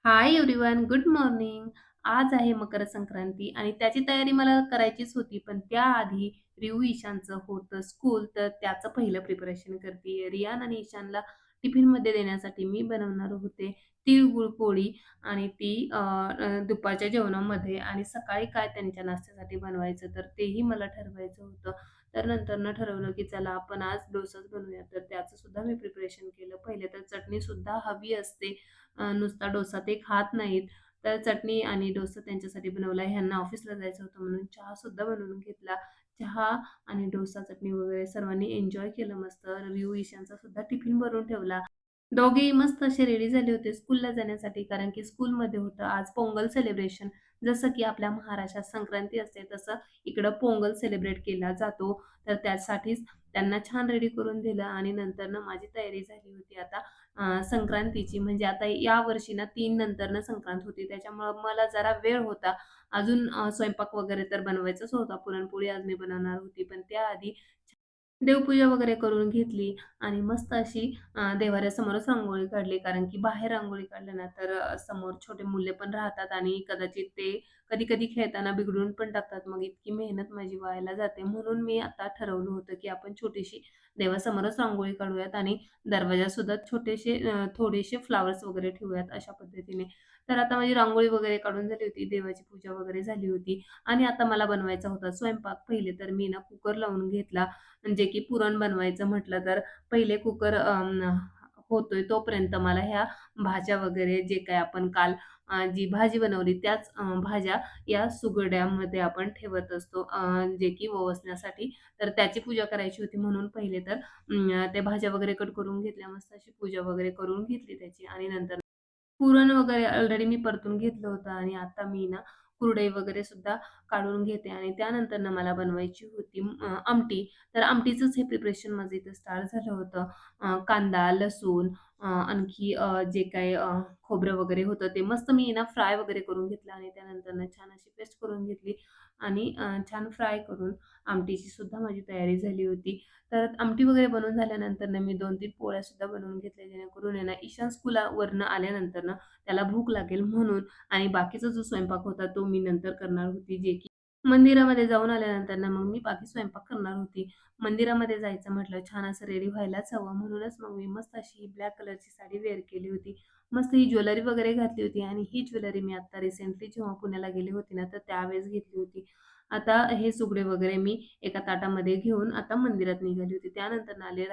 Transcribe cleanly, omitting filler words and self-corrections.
Hi everyone, good morning. आज आहे मकर संक्रांती आणि त्याची तयारी मला करायचीच होती. पण त्याआधी रिऊ ईशानचं होतं स्कूल, तर त्याचं पहिलं प्रिपरेशन करतीये. रियान आणि ईशानला टिफिनमध्ये देण्यासाठी मी बनवणार होते तिळगुळ पोळी आणि ती दुपारच्या जेवणामध्ये आणि सकाळी काय त्यांच्या नाश्त्यासाठी बनवायचं, तर तेही मला ठरवायचं होतं. तर नंतरनं ठरवलं, की चला आपण आज डोसाच बनवूया. तर त्याचं सुद्धा मी प्रिपरेशन केलं. पहिले तर चटणीसुद्धा हवी असते. नुसता डोसा ते खात नाहीत. तर चटणी आणि डोसा त्यांच्यासाठी बनवला. ह्यांना ऑफिसला जायचं होतं म्हणून चहासुद्धा बनवून घेतला. चहा आणि डोसा, चटणी वगैरे सर्वांनी एन्जॉय केलं मस्त. रिऊ, ईशानचा सुद्धा टिफिन भरून ठेवला. दोघेही मस्त असे रेडी झाले होते स्कूलला जाण्यासाठी, कारण की स्कूलमध्ये होतं आज पोंगल सेलिब्रेशन. जसं की आपल्या महाराष्ट्रात संक्रांती असते, तसं इकडं पोंगल सेलिब्रेट केला जातो. तर त्यासाठीच त्यांना छान रेडी करून दिलं आणि नंतरनं माझी तयारी झाली होती आता संक्रांतीची. म्हणजे आता यावर्षी ना 3 नंतरनं संक्रांत होती. त्याच्यामुळं मला जरा वेळ होता. अजून स्वयंपाक वगैरे तर बनवायचाच होता. पुरणपोळी आज मी बनवणार होती. पण त्याआधी देवपूजा वगैरे करून घेतली आणि मस्त अशी देव्हाऱ्यासमोरच रांगोळी काढली. कारण की बाहेर रांगोळी काढलं ना, तर समोर छोटे मुले पण राहतात आणि कदाचित ते कधी-कधी खेळताना बिघडवून पण टाकतात. मग इतकी मेहनत माझी वायाला जाते. म्हणून मी आता ठरवलं होतं, की आपण छोटीशी देवासमोरच रांगोळी काढूयात आणि दरवाजासुद्धा छोटेसे थोडेसे फ्लॉवर्स वगैरे ठेवूयात अशा पद्धतीने. तर आता माझी रांगोळी वगैरे काढून झाली होती. देवाची पूजा वगैरे झाली होती आणि आता मला बनवायचा होता स्वयंपाक. पहिले तर मी ना कुकर लावून घेतला. जे की पुरण बनवायचं म्हटलं तर पहिले कुकर होतोय तोपर्यंत मला ह्या भाज्या वगैरे जे काही आपण काल जी भाजी बनवली त्याच भाज्या या सुगड्यामध्ये आपण ठेवत असतो, जे की ववसण्यासाठी. तर त्याची पूजा करायची होती म्हणून पहिले तर त्या भाज्या वगैरे कट करून घेतल्या. मस्त अशी पूजा वगैरे करून घेतली त्याची आणि नंतर पुरण वगैरे ऑलरेडी मी परतून घेतलं होतं आणि आता मी ना कुरडई वगैरे सुद्धा काढून घेते आणि त्यानंतरनं मला बनवायची होती आमटी. तर आमटीचंच हे प्रिपरेशन माझं इथं स्टार्ट झालं होतं. कांदा, लसूण आणखी जे काही खोबरं वगैरे होतं ते मस्त मी ना फ्राय वगैरे करून घेतलं आणि त्यानंतरनं छान अशी पेस्ट करून घेतली आणि छान फ्राय करून आमटीची सुद्धा माझी तयारी झाली होती. तर आमटी वगैरे बनवून झाल्यानंतरनं मी 2-3 पोळ्यासुद्धा बनवून घेतल्या, जेणेकरून आहे ना ईशान स्कूलवरनं आल्यानंतरनं त्याला भूक लागेल म्हणून आणि बाकीचा जो स्वयंपाक होता तो मी नंतर करणार होती, जे की मंदिरामध्ये जाऊन आल्यानंतरनं मग मी बाकी स्वयंपाक करणार होती. मंदिरामध्ये जायचं म्हटलं छान असं रेडी व्हायलाच हवं, म्हणूनच मग मी मस्त अशी ब्लॅक कलरची साडी वेअर केली होती. मस्त ही ज्वेलरी वगैरे घातली होती आणि ही ज्वेलरी मी आता रिसेंटली जेव्हा पुण्याला गेले होते ना, तर त्यावेळेस घेतली होती. आता हे सुगडे वगैरे मी एका ताटामध्ये घेऊन आता मंदिरात निघाली होती. त्यानंतर आले